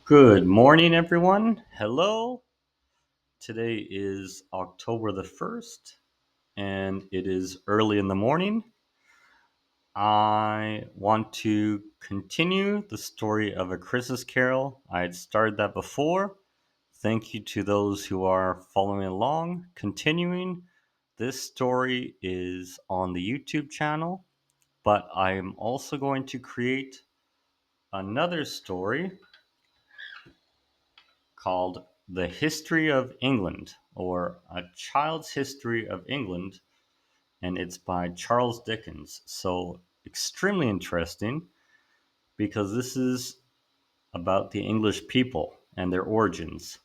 Good morning, everyone. Hello. Today is October the 1st, and it is early in the morning. I want to continue the story of A Christmas Carol. I had started that before. Thank you to those who are following along. Continuing, this story is on the YouTube channel, but I am also going to create another story called The History of England, or A Child's History of England, and it's by Charles Dickens. So, extremely interesting because this is about the English people and their origins.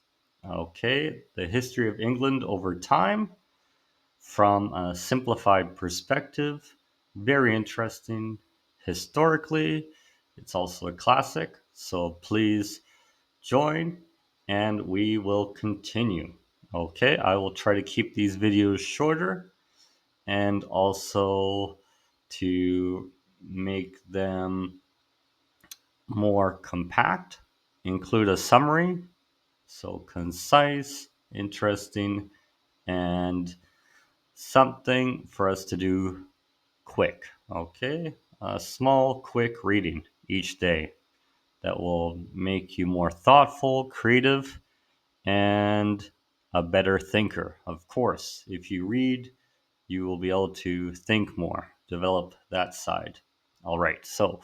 Okay, the history of England over time from a simplified perspective. Very interesting historically. It's also a classic, so please join and we will continue. Okay, I will try to keep these videos shorter and also to make them more compact, include a summary, so concise, interesting, and something for us to do quick. Okay, a small, quick reading each day that will make you more thoughtful, creative, and a better thinker. Of course, if you read, you will be able to think more, develop that side. All right, so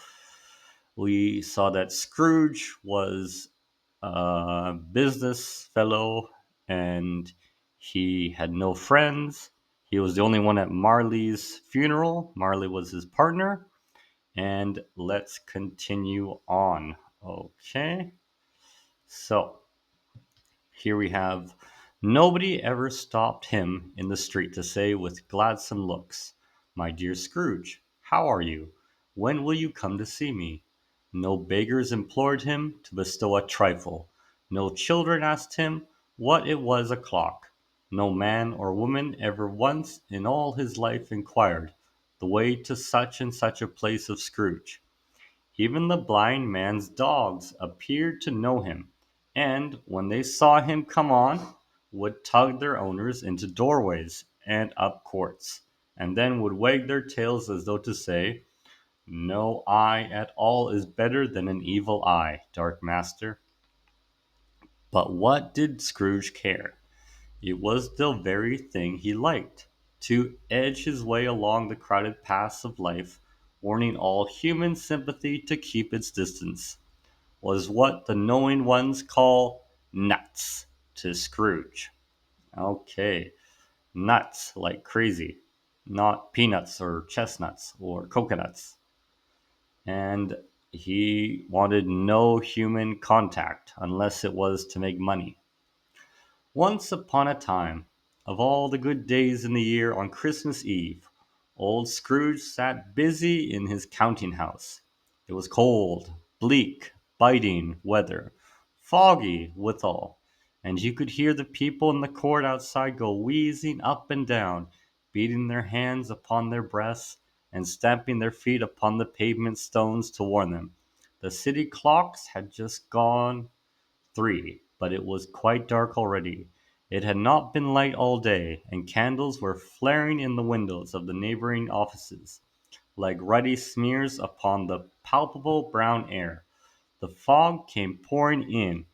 we saw that Scrooge was a business fellow and he had no friends. He was the only one at Marley's funeral. Marley was his partner. And let's continue on. Okay, so here we have nobody ever stopped him in the street to say with gladsome looks, "My dear Scrooge, how are you? When will you come to see me?" No beggars implored him to bestow a trifle. No children asked him what it was o'clock. No man or woman ever once in all his life inquired the way to such and such a place of Scrooge. Even the blind man's dogs appeared to know him, and when they saw him come on, would tug their owners into doorways and up courts, and then would wag their tails as though to say, "No eye at all is better than an evil eye, dark master." But what did Scrooge care? It was the very thing he liked, to edge his way along the crowded paths of life, warning all human sympathy to keep its distance, was what the knowing ones call nuts to Scrooge. Okay, nuts like crazy, not peanuts or chestnuts or coconuts. And he wanted no human contact unless it was to make money. Once upon a time, of all the good days in the year on Christmas Eve, old Scrooge sat busy in his counting house. It was cold, bleak, biting weather, foggy withal, and you could hear the people in the court outside go wheezing up and down, beating their hands upon their breasts and stamping their feet upon the pavement stones to warn them. The city clocks had just gone 3, but it was quite dark already. It had not been light all day, and candles were flaring in the windows of the neighboring offices, like ruddy smears upon the palpable brown air. The fog came pouring in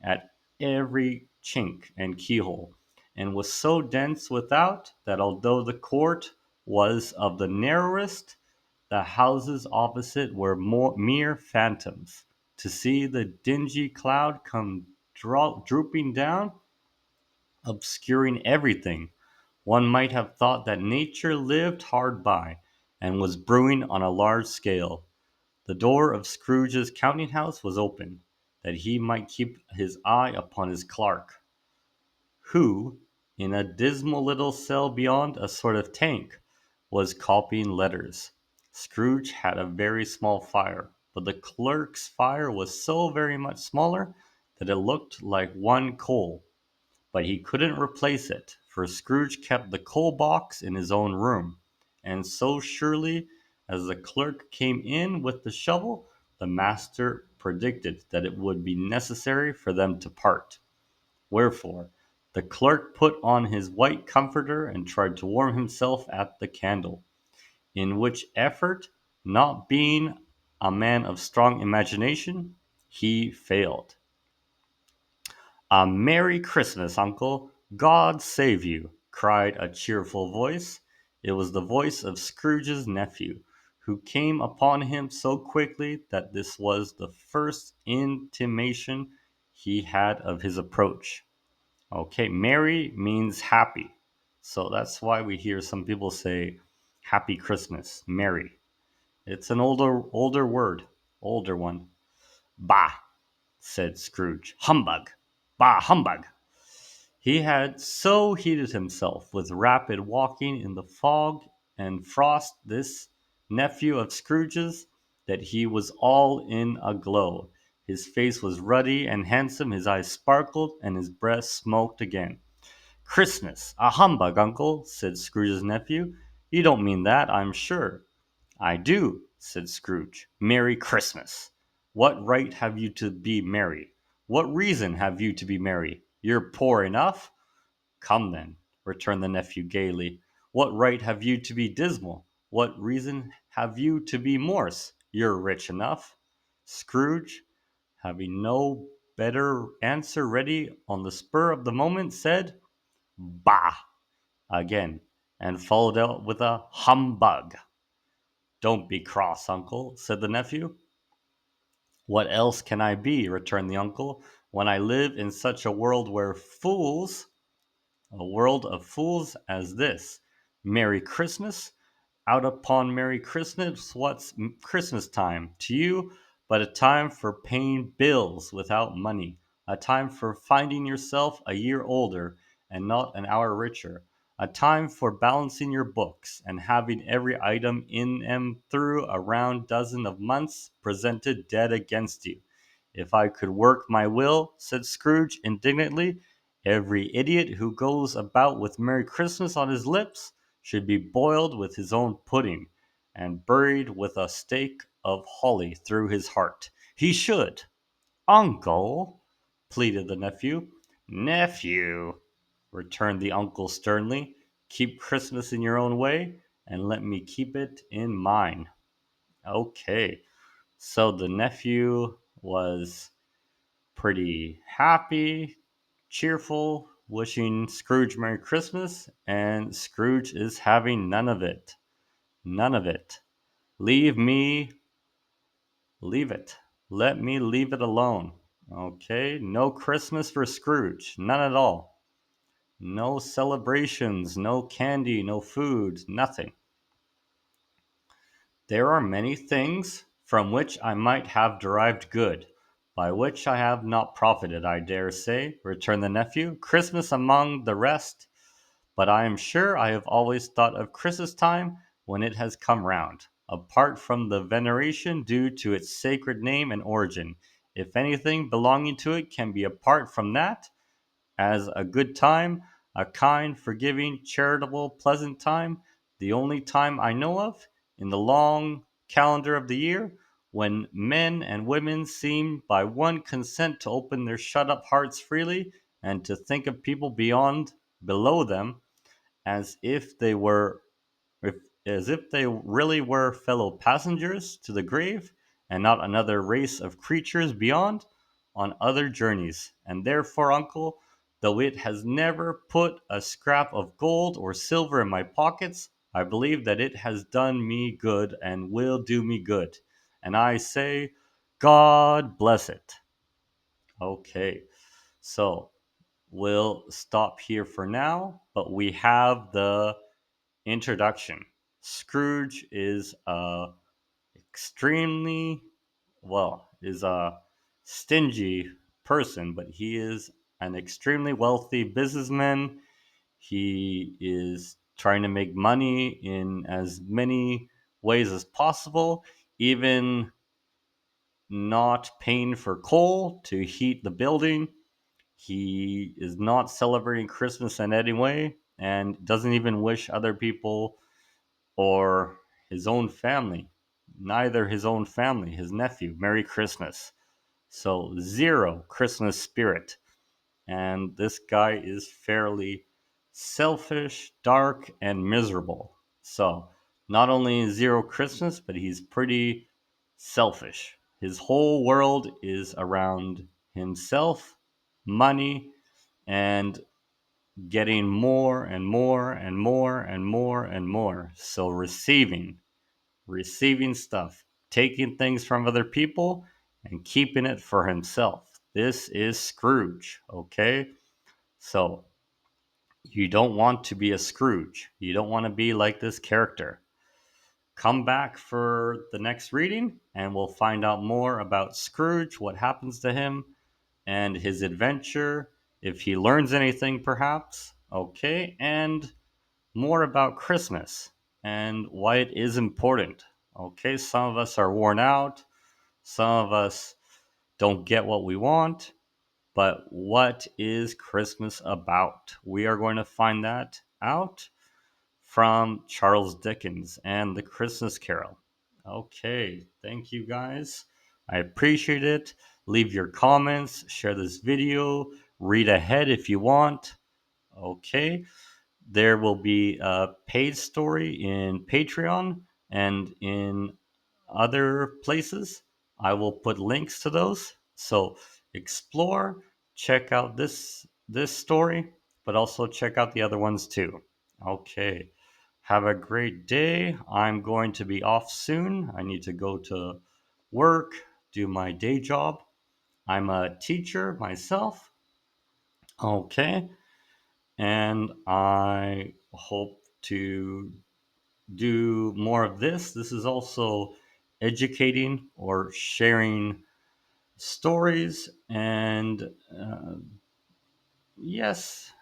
at every chink and keyhole, and was so dense without that although the court was of the narrowest, the houses opposite were mere phantoms. To see the dingy cloud come drooping down, obscuring everything, one might have thought that nature lived hard by, and was brewing on a large scale. The door of Scrooge's counting house was open, that he might keep his eye upon his clerk, who, in a dismal little cell beyond a sort of tank, was copying letters. Scrooge had a very small fire, but the clerk's fire was so very much smaller that it looked like one coal. But he couldn't replace it, for Scrooge kept the coal box in his own room, and so surely as the clerk came in with the shovel, the master predicted that it would be necessary for them to part. Wherefore, the clerk put on his white comforter and tried to warm himself at the candle, in which effort, not being a man of strong imagination, he failed. "A Merry Christmas, uncle! God save you!" cried a cheerful voice. It was the voice of Scrooge's nephew, who came upon him so quickly that this was the first intimation he had of his approach. Okay, merry means happy. So that's why we hear some people say happy Christmas, merry. It's an older word, older one. Bah, said Scrooge. Humbug. Bah, humbug. He had so heated himself with rapid walking in the fog and frost, this nephew of Scrooge's, that he was all in a glow. His face was ruddy and handsome, his eyes sparkled, and his breath smoked again. "Christmas! A humbug, uncle!" said Scrooge's nephew. "You don't mean that, I'm sure." "I do," said Scrooge. "Merry Christmas! What right have you to be merry? What reason have you to be merry? You're poor enough." "Come, then," returned the nephew gaily, "what right have you to be dismal? What reason have you to be morose? You're rich enough." Scrooge, having no better answer ready on the spur of the moment, said, "Bah!" again, and followed out with a humbug. "Don't be cross, uncle," said the nephew. "What else can I be," returned the uncle, "when I live in such a world where fools, a world of fools as this? Merry Christmas! Out upon Merry Christmas! What's Christmas time to you but a time for paying bills without money, a time for finding yourself a year older and not an hour richer, a time for balancing your books and having every item in them through a round dozen of months presented dead against you. If I could work my will," said Scrooge indignantly, "every idiot who goes about with Merry Christmas on his lips should be boiled with his own pudding, and buried with a stake of holly through his heart. He should." "Uncle!" pleaded the nephew. "Nephew!" returned the uncle sternly. "Keep Christmas in your own way, and let me keep it in mine." Okay, so the nephew was pretty happy, cheerful, wishing Scrooge Merry Christmas, and Scrooge is having none of it. None of it. Leave me, leave it. Let me leave it alone. Okay, no Christmas for Scrooge. None at all. No celebrations, no candy, no food, nothing. "There are many things from which I might have derived good, by which I have not profited, I dare say," returned the nephew, "Christmas among the rest. But I am sure I have always thought of Christmas time when it has come round, apart from the veneration due to its sacred name and origin. If anything belonging to it can be apart from that, as a good time, a kind, forgiving, charitable, pleasant time, the only time I know of, in the long calendar of the year, when men and women seem by one consent to open their shut up hearts freely, and to think of people beyond, below them, as if they were if, as if they really were fellow passengers to the grave, and not another race of creatures beyond, on other journeys. And therefore, uncle, though it has never put a scrap of gold or silver in my pockets, I believe that it has done me good and will do me good. And I say, God bless it. Okay, so we'll stop here for now, but we have the introduction. Scrooge is a extremely is a stingy person, but he is an extremely wealthy businessman. He is trying to make money in as many ways as possible, even not paying for coal to heat the building. He is not celebrating Christmas in any way and doesn't even wish other people or his own family neither his own family, his nephew, Merry Christmas. So, zero Christmas spirit. And this guy is fairly selfish, dark, and miserable. So, not only zero Christmas, but he's pretty selfish. His whole world is around himself, money, and getting more and more and more and more and more. So, receiving stuff, taking things from other people, and keeping it for himself. This is Scrooge, okay? So, you don't want to be a Scrooge. You don't want to be like this character. Come back for the next reading, and we'll find out more about Scrooge, what happens to him, and his adventure, if he learns anything, perhaps. Okay, and more about Christmas and why it is important. Okay, some of us are worn out, some of us don't get what we want, but what is Christmas about? We are going to find that out from Charles Dickens and the Christmas Carol. Okay, thank you guys. I appreciate it. Leave your comments, share this video, read ahead if you want. Okay, there will be a paid story in Patreon and in other places. I will put links to those. So explore, check out this story, but also check out the other ones too. Okay. Have a great day. I'm going to be off soon. I need to go to work, do my day job. I'm a teacher myself. Okay. And I hope to do more of this. This is also educating or sharing stories and, yes,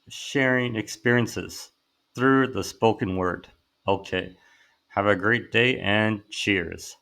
sharing experiences through the spoken word. Okay. Have a great day and cheers.